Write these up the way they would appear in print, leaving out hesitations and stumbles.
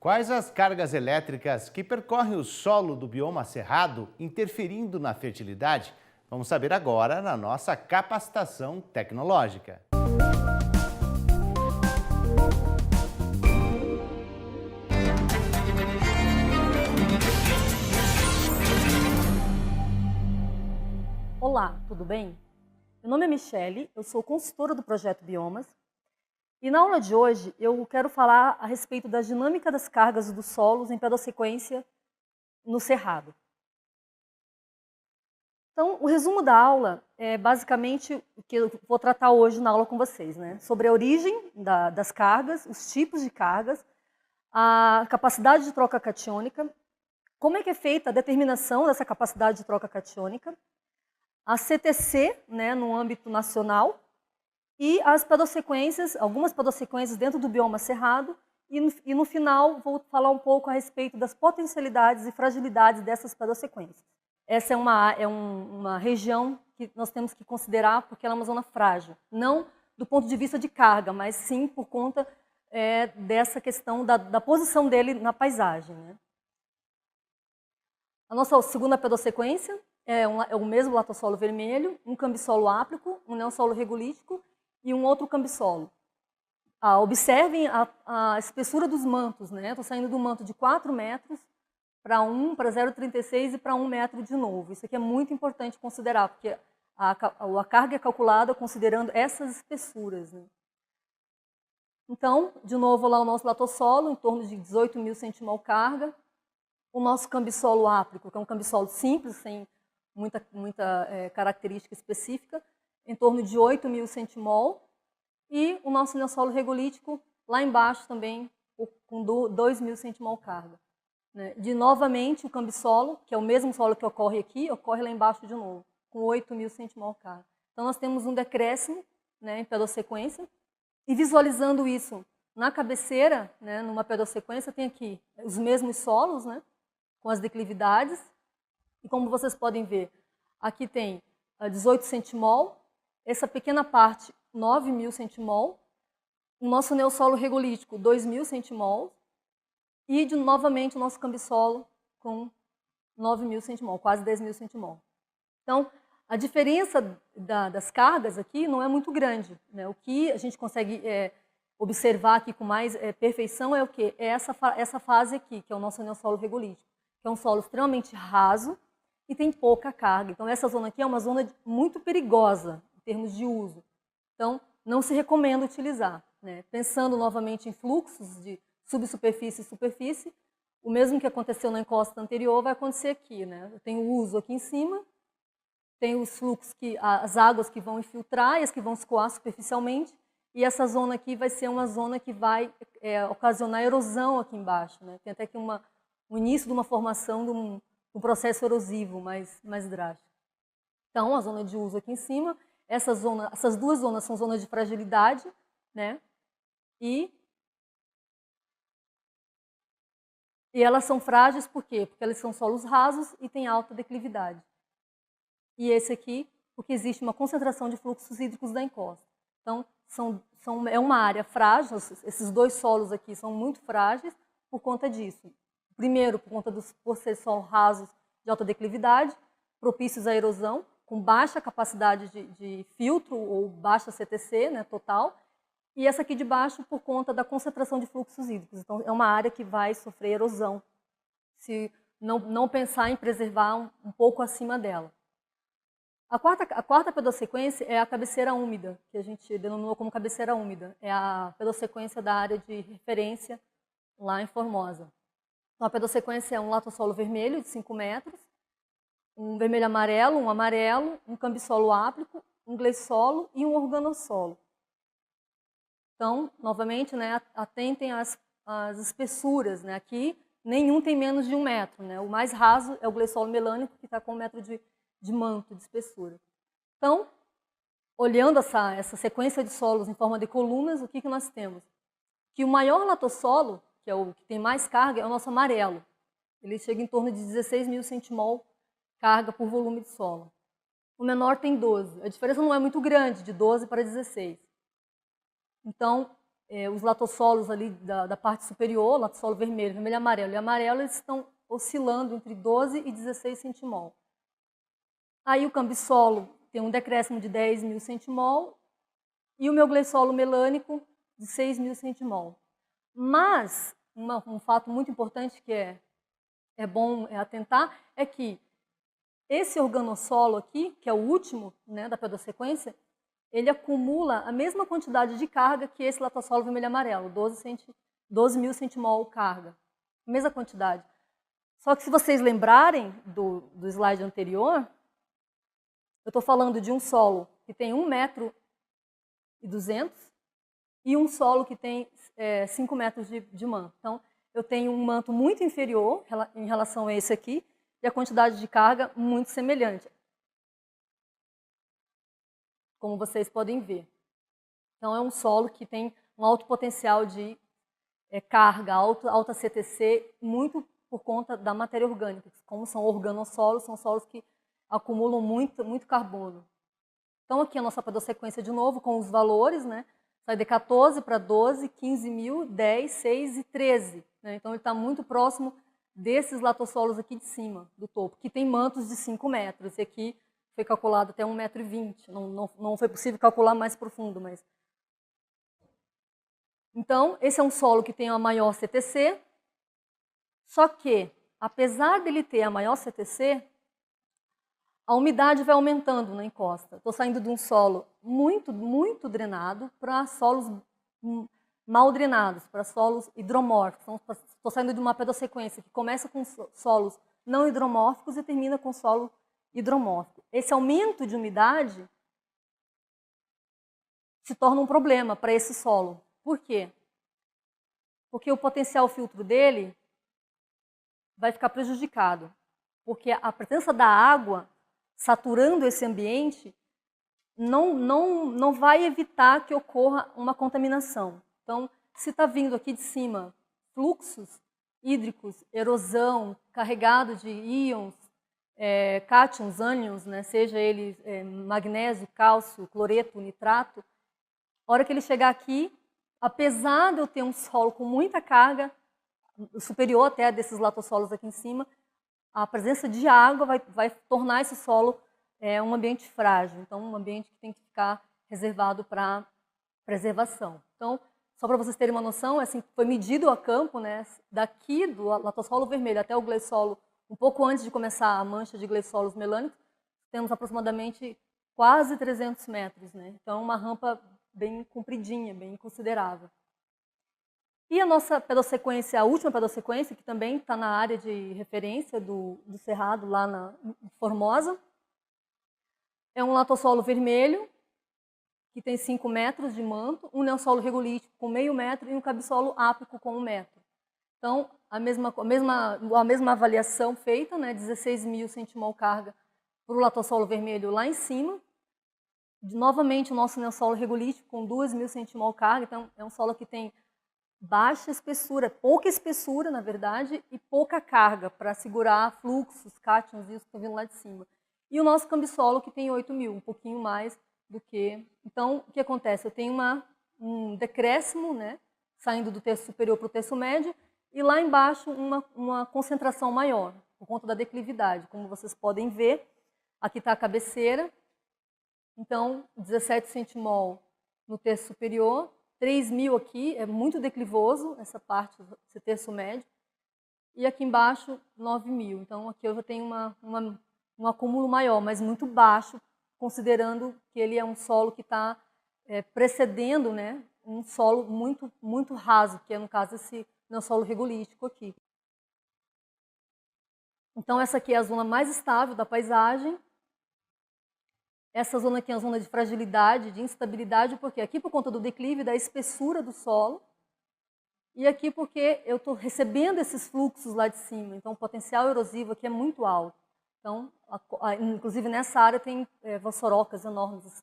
Quais as cargas elétricas que percorrem o solo do bioma cerrado, interferindo na fertilidade? Vamos saber agora na nossa capacitação tecnológica. Olá, tudo bem? Meu nome é Michele, eu sou consultora do Projeto Biomas e na aula de hoje eu quero falar a respeito da dinâmica das cargas dos solos em pedossequência no Cerrado. Então, o resumo da aula é basicamente o que eu vou tratar hoje na aula com vocês, né? Sobre a origem das cargas, os tipos de cargas, a capacidade de troca catiônica, como é que é feita a determinação dessa capacidade de troca catiônica, a CTC, né, no âmbito nacional, e as pedossequências, algumas pedossequências dentro do bioma cerrado, e no final vou falar um pouco a respeito das potencialidades e fragilidades dessas pedossequências. Essa é uma região que nós temos que considerar porque ela é uma zona frágil, não do ponto de vista de carga, mas sim por conta dessa questão da posição dele na paisagem, né? A nossa segunda pedossequência é o mesmo latossolo vermelho, um cambissolo áplico, um neossolo regolítico e um outro cambissolo. Observem a espessura dos mantos, né? Estou saindo do manto de 4 metros para 0,36 e para 1 metro de novo. Isso aqui é muito importante considerar, porque a carga é calculada considerando essas espessuras, né? Então, de novo lá o nosso latossolo, em torno de 18.000 centimol carga. O nosso cambissolo áplico, que é um cambissolo simples, sem muita característica específica, em torno de 8.000 centimol. E o nosso neossolo regolítico, lá embaixo também, com 2.000 centimol carga. Novamente, o cambissolo, que é o mesmo solo que ocorre aqui, ocorre lá embaixo de novo, com 8.000 centimol carga. Então, nós temos um decréscimo, né, em pedossequência. E visualizando isso na cabeceira, né, numa pedossequência, tem aqui os mesmos solos, né, com as declividades. E como vocês podem ver, aqui tem 18 centimol, essa pequena parte, 9.000 centimol, o nosso neossolo regolítico, 2.000 centimol, e novamente o nosso cambissolo com 9.000 centimol, quase 10.000 centimol. Então, a diferença das cargas aqui não é muito grande, né? O que a gente consegue observar aqui com mais perfeição é o quê? É essa fase aqui, que é o nosso neossolo regolítico, que é um solo extremamente raso e tem pouca carga. Então, essa zona aqui é uma zona muito perigosa em termos de uso. Então, não se recomenda utilizar, né? Pensando novamente em fluxos de subsuperfície e superfície, o mesmo que aconteceu na encosta anterior vai acontecer aqui, né? Eu tenho o uso aqui em cima, tem os fluxos, as águas que vão infiltrar e as que vão escoar superficialmente, e essa zona aqui vai ser uma zona que vai ocasionar erosão aqui embaixo, né? Tem até aqui o início de uma formação de um processo erosivo mais drástico. Então, a zona de uso aqui em cima, essas duas zonas são zonas de fragilidade, né? E elas são frágeis por quê? Porque elas são solos rasos e têm alta declividade. E esse aqui, porque existe uma concentração de fluxos hídricos da encosta. Então, é uma área frágil, esses dois solos aqui são muito frágeis por conta disso. Primeiro, por ser solos rasos de alta declividade, propícios à erosão, com baixa capacidade de filtro ou baixa CTC, né, total. E essa aqui de baixo por conta da concentração de fluxos hídricos. Então, é uma área que vai sofrer erosão, se não pensar em preservar um pouco acima dela. A quarta pedossequência é a cabeceira úmida, que a gente denominou como cabeceira úmida. É a pedossequência da área de referência lá em Formosa. Então, a pedossequência é um latossolo vermelho de 5 metros, um vermelho-amarelo, um amarelo, um cambissolo áplico, um gleyssolo e um organossolo. Então, novamente, né, atentem às espessuras, né? Aqui, nenhum tem menos de 1 metro, né? O mais raso é o gleyssolo melânico, que está com 1 metro de manto, de espessura. Então, olhando essa sequência de solos em forma de colunas, o que nós temos? Que o maior latossolo, que é o que tem mais carga, é o nosso amarelo. Ele chega em torno de 16.000 centimol carga por volume de solo. O menor tem 12. A diferença não é muito grande, de 12 para 16. Então, os latossolos ali da parte superior, latossolo vermelho, vermelho amarelo e amarelo, eles estão oscilando entre 12 e 16 centimol. Aí o cambissolo tem um decréscimo de 10.000 centimol e o meu gleyssolo melânico de 6.000 centimol. Mas um fato muito importante que é bom atentar é que esse organossolo aqui, que é o último, né, da pedossequência, ele acumula a mesma quantidade de carga que esse latossolo vermelho amarelo, 12.000 centimol carga, a mesma quantidade. Só que se vocês lembrarem do slide anterior, eu estou falando de um solo que tem 1,2 metros e um solo que tem 5 metros de manto. Então, eu tenho um manto muito inferior em relação a esse aqui e a quantidade de carga muito semelhante, como vocês podem ver. Então, é um solo que tem um alto potencial de carga, alta CTC, muito por conta da matéria orgânica. Como são organossolos, são solos que acumulam muito carbono. Então, aqui a nossa pedossequência de novo, com os valores, né? Sai de 14 para 12, 15.000, 10, 6 e 13. Né? Então, ele está muito próximo desses latossolos aqui de cima, do topo, que tem mantos de 5 metros. E aqui foi calculado até 1,20 m. Não foi possível calcular mais profundo, mas... Então, esse é um solo que tem a maior CTC, só que, apesar dele ter a maior CTC, a umidade vai aumentando na encosta. Estou saindo de um solo muito drenado para solos mal drenados, para solos hidromórficos. Estou saindo de uma pedossequência que começa com solos não hidromórficos e termina com solo hidromórfico. Esse aumento de umidade se torna um problema para esse solo. Por quê? Porque o potencial filtro dele vai ficar prejudicado. Porque a presença da água saturando esse ambiente não vai evitar que ocorra uma contaminação. Então, se está vindo aqui de cima fluxos hídricos, erosão, carregado de íons, cátions, ânions, né, seja ele magnésio, cálcio, cloreto, nitrato, a hora que ele chegar aqui, apesar de eu ter um solo com muita carga, superior até desses latossolos aqui em cima, a presença de água vai tornar esse solo um ambiente frágil. Então, um ambiente que tem que ficar reservado para preservação. Então, só para vocês terem uma noção, assim, foi medido a campo, né, daqui do latossolo vermelho até o gleyssolo, um pouco antes de começar a mancha de gleyssolos melânicos, temos aproximadamente quase 300 metros. Né? Então, uma rampa bem compridinha, bem considerável. E a nossa pedossequência, a última pedossequência, que também está na área de referência do Cerrado, lá em Formosa, é um latossolo vermelho, que tem 5 metros de manto, um neossolo regolítico com meio metro e um cabissolo ápico com 1 metro. Então, a mesma avaliação feita, né, 16.000 centimol carga para o latossolo vermelho lá em cima. Novamente, o nosso neossolo regolítico com 2.000 centimol carga, então é um solo que tem baixa espessura, pouca espessura, na verdade, e pouca carga para segurar fluxos, cátions, isso que estão vindo lá de cima. E o nosso cambissolo, que tem 8.000, um pouquinho mais do que... Então, o que acontece? Eu tenho um decréscimo, né, saindo do terço superior para o terço médio, e lá embaixo uma concentração maior, por conta da declividade. Como vocês podem ver, aqui está a cabeceira, então 17 centimol no terço superior, 3.000 aqui, é muito declivoso essa parte, esse terço médio, e aqui embaixo 9.000. Então aqui eu já tenho um acúmulo maior, mas muito baixo, considerando que ele é um solo que está precedendo, né, um solo muito raso, que é no caso esse neossolo regolítico aqui. Então essa aqui é a zona mais estável da paisagem. Essa zona aqui é a zona de fragilidade, de instabilidade, porque aqui por conta do declive, da espessura do solo, e aqui porque eu estou recebendo esses fluxos lá de cima, então o potencial erosivo aqui é muito alto. Então, inclusive nessa área tem vassourocas enormes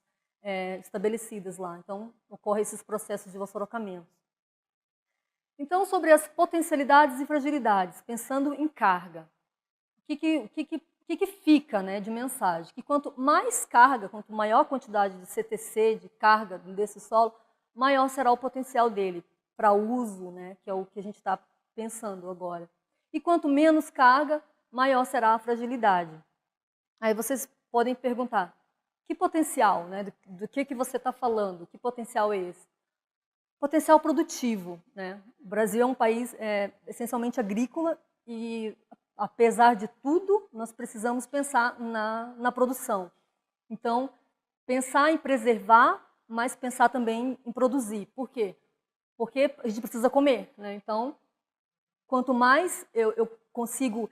estabelecidas lá, então ocorrem esses processos de vassourocamento. Então, sobre as potencialidades e fragilidades, pensando em carga, o que fica, né, de mensagem? Que quanto mais carga, quanto maior quantidade de CTC, de carga desse solo, maior será o potencial dele para uso, né, que é o que a gente está pensando agora. E quanto menos carga, maior será a fragilidade. Aí vocês podem perguntar, que potencial, né, do que você está falando? Que potencial é esse? Potencial produtivo, né? O Brasil é um país essencialmente agrícola e, apesar de tudo, nós precisamos pensar na produção. Então, pensar em preservar, mas pensar também em produzir. Por quê? Porque a gente precisa comer, né? Então, quanto mais eu consigo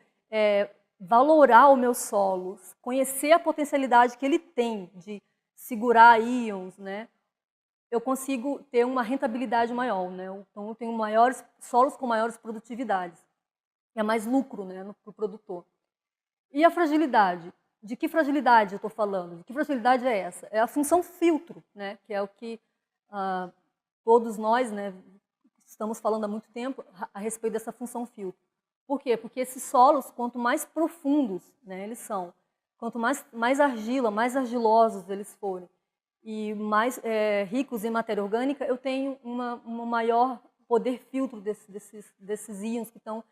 valorar o meu solo, conhecer a potencialidade que ele tem de segurar íons, né? Eu consigo ter uma rentabilidade maior, né? Então, eu tenho solos com maiores produtividades. É mais lucro, né, para o produtor. E a fragilidade? De que fragilidade eu estou falando? De que fragilidade é essa? É a função filtro, né, que é o que todos nós, né, estamos falando há muito tempo a respeito dessa função filtro. Por quê? Porque esses solos, quanto mais profundos, né, eles são, quanto mais argila, mais argilosos eles forem, e mais ricos em matéria orgânica, eu tenho um maior poder filtro desses íons que estão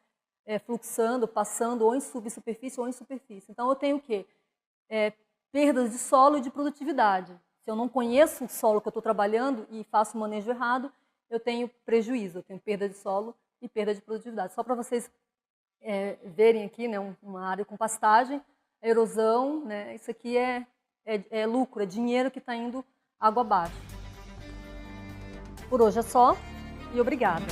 fluxando, passando ou em subsuperfície ou em superfície. Então, eu tenho o quê? Perdas de solo e de produtividade. Se eu não conheço o solo que eu estou trabalhando e faço o manejo errado, eu tenho prejuízo, eu tenho perda de solo e perda de produtividade. Só para vocês verem aqui, né, uma área com pastagem, erosão, né, isso aqui é lucro, é dinheiro que está indo água abaixo. Por hoje é só e obrigada.